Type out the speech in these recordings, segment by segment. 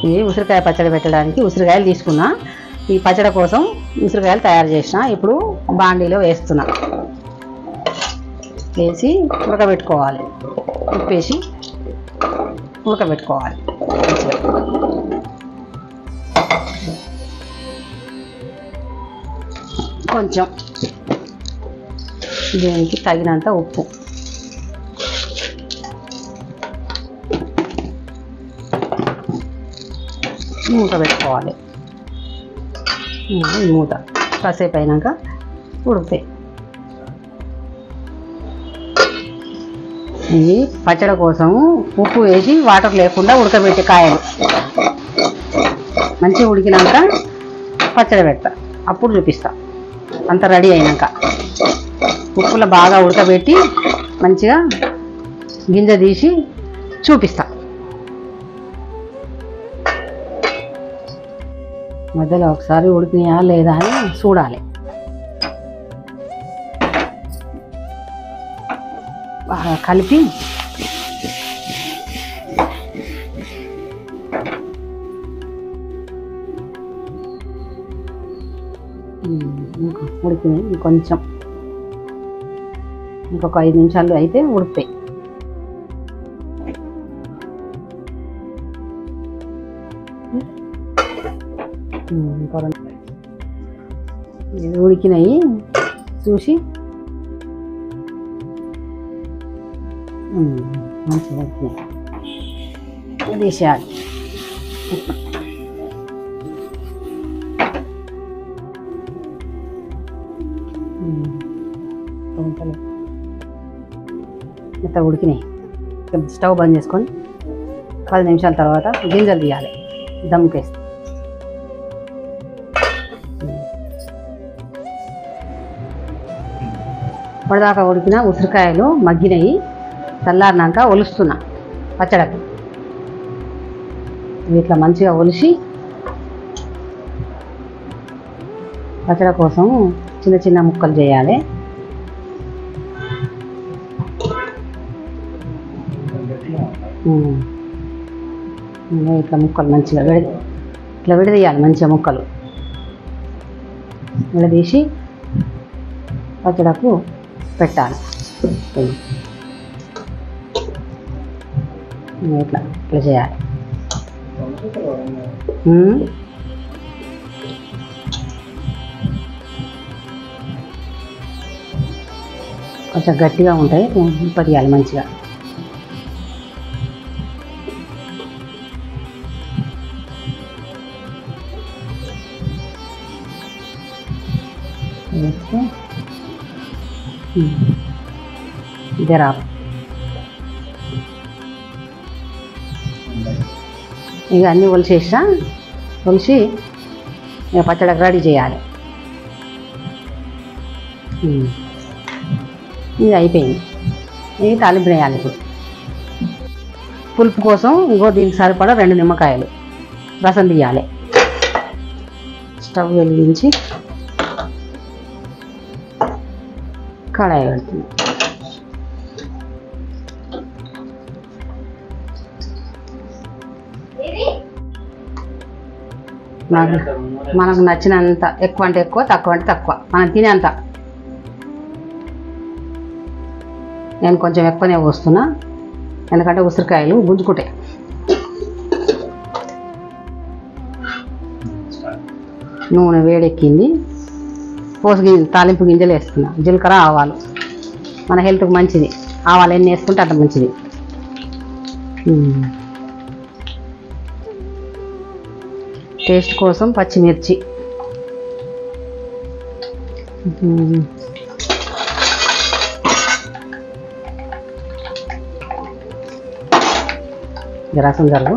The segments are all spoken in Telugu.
ఇది ఉసిరికాయ పచ్చడి పెట్టడానికి ఉసిరికాయలు తీసుకున్నా. ఈ పచ్చడి కోసం ఉసిరికాయలు తయారు చేసిన. ఇప్పుడు బాండీలో వేస్తున్నా. వేసి ఉడకబెట్టుకోవాలి. ఉప్పేసి ఉడకబెట్టుకోవాలి. కొంచెం దీనికి తగినంత ఉప్పు, మూత పెట్టుకోవాలి. మూత కాసేపు అయినాక ఉడుకుతాయి. ఇది పచ్చడి కోసం ఉప్పు వేసి వాటర్ లేకుండా ఉడకబెట్టే కాయలు. మంచిగా ఉడికినాక పచ్చడి పెడతా, అప్పుడు చూపిస్తా. అంత రెడీ అయినాక ఉప్పులో బాగా ఉడకబెట్టి మంచిగా గింజ తీసి చూపిస్తా. మధ్యలో ఒకసారి ఉడికినాయా లేదా అని చూడాలి. బాగా కలిపి ఉడికినాయి. కొంచెం ఇంకొక 5 నిమిషాలు అయితే ఉడుకుతాయి. ఇది ఉడికినాయి చూసి మంచిగా ఉడికినాయి తీసేయాలి. ఇంత ఉడికినాయి. స్టవ్ బంద్ చేసుకొని 10 నిమిషాల తర్వాత గింజలు తీయాలి. దమ్కేసి ఇప్పటిదాకా ఉడికిన ఉసిరికాయలు మగ్గినాయి. చల్లారినాక ఒలుస్తున్నా పచ్చడికి. ఇట్లా మంచిగా ఒలిసి పచ్చడి కోసం చిన్న చిన్న ముక్కలు చేయాలి. ఇట్లా ముక్కలు మంచిగా ఇట్లా విడదీయాలి. మంచిగా ముక్కలు విడదీసి పచ్చడకు పెట్టాలి. ఇట్లా ఇట్లా చేయాలి. కొంచెం గట్టిగా ఉంటాయి. పొడియాలి మంచిగా. జరా ఇక అన్నీ ఒలిసేసా. ఒలిసి ఇక పచ్చడికి రెడీ చేయాలి. ఇది అయిపోయింది. ఇది తాలింపు వేయాలి. ఇప్పుడు పులుపు కోసం ఇంకో దీనికి సరిపడా 2 నిమ్మకాయలు రసం తీయాలి. స్టవ్ వెలిగించి కడాయి పెడుతుంది. మనకు నచ్చినంత, ఎక్కువ అంటే ఎక్కువ, తక్కువ అంటే తక్కువ, మనం తినేంత. నేను కొంచెం ఎక్కువనే పోస్తున్నా, ఎందుకంటే ఉసిరికాయలు గుంజుకుంటాయి. నూనె వేడెక్కింది. తాలింపు గింజలు వేస్తున్నా. జీలకర్ర, ఆవాలు మన హెల్త్కి మంచిది. ఆవాలు ఎన్ని వేసుకుంటే అంత మంచిది. టేస్ట్ కోసం పచ్చిమిర్చి, రసం జరుగు.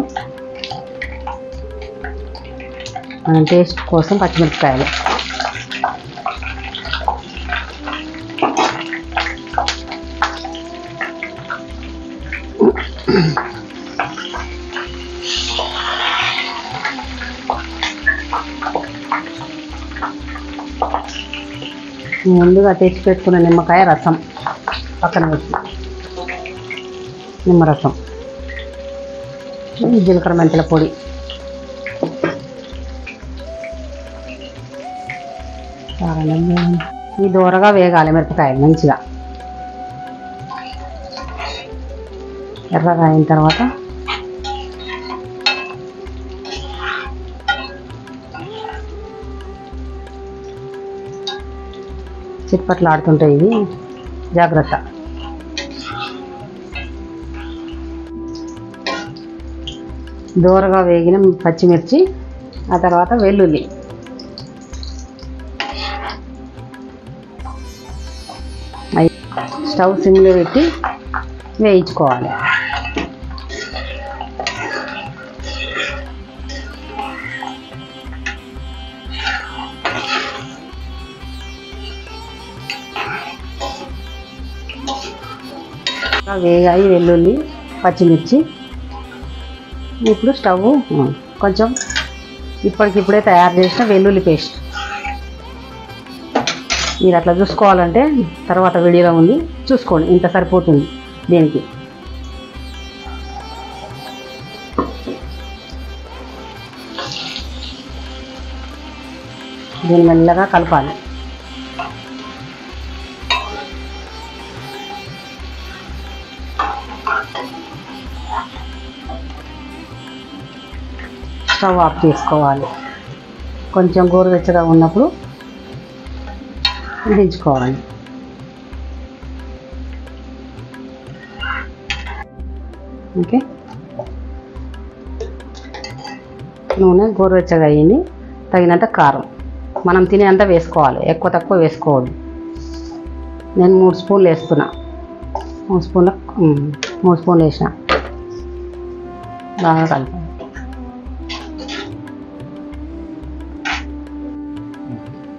మనం టేస్ట్ కోసం పచ్చిమిరపకాయలు, ముందుగా తెచ్చి పెట్టుకున్న నిమ్మకాయ రసం పక్కన పెట్టి, నిమ్మరసం, జీలకర్ర మెంతుల పొడి, ఈ దూరగా వేగాలి మిరపకాయలు మంచిగా ఎర్రగా అయిన తర్వాత చిట్పట్లు ఆడుతుంటాయి ఇవి, జాగ్రత్త. దూరగా వేగిన పచ్చిమిర్చి, ఆ తర్వాత వెల్లుల్లి, స్టవ్ సిమ్లో పెట్టి వేయించుకోవాలి. వేగాయి వెల్లుల్లి పచ్చిమిర్చి. ఇప్పుడు స్టవ్ కొంచెం ఇప్పటికిప్పుడే తయారు చేసిన వెల్లుల్లి పేస్ట్, మీరు అట్లా చూసుకోవాలంటే తర్వాత వీడియోలో ఉంది, చూసుకోండి. ఇంత సరిపోతుంది దీనికి. దీన్ని మెల్లగా కలపాలి. స్టవ్ ఆఫ్ చేసుకోవాలి. కొంచెం గోరువెచ్చగా ఉన్నప్పుడు దించుకోవాలి. ఓకే, నూనె గోరువెచ్చగా అయ్యింది. తగినంత కారం మనం తినేంత వేసుకోవాలి, ఎక్కువ తక్కువ వేసుకోవద్దు. నేను 3 స్పూన్లు వేస్తున్నా. 3 స్పూన్లు వేసిన. బాగా కలిపి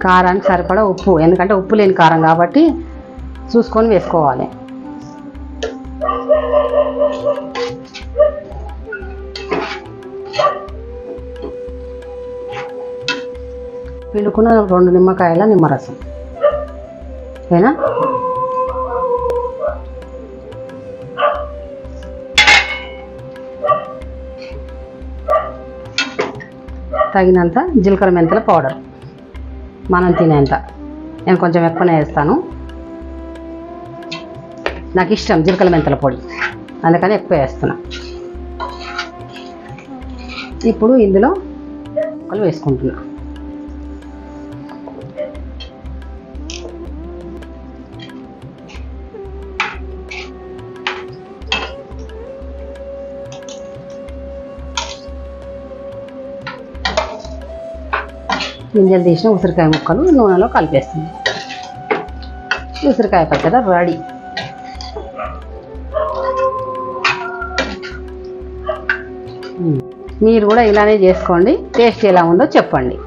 కారానికి సరిపడా ఉప్పు, ఎందుకంటే ఉప్పు లేని కారం కాబట్టి చూసుకొని వేసుకోవాలి. పిండుకున్న 2 నిమ్మకాయల నిమ్మరసం ఓకేనా. తగినంత జీలకర్ర మెంతుల పౌడర్, మనం తినేంత. నేను కొంచెం ఎక్కువనే వేస్తాను, నాకు ఇష్టం జీలకర్ర మెంతుల పొడి, అందుకని ఎక్కువ వేస్తున్నా. ఇప్పుడు ఇందులో ముక్కలు వేసుకుంటున్నా. గింజలు తీసిన ఉసిరికాయ ముక్కలు నూనెలో కలిపేస్తుంది. ఉసిరికాయ పచ్చడి రెడీ. మీరు కూడా ఇలానే చేసుకోండి, టేస్ట్ ఎలా ఉందో చెప్పండి.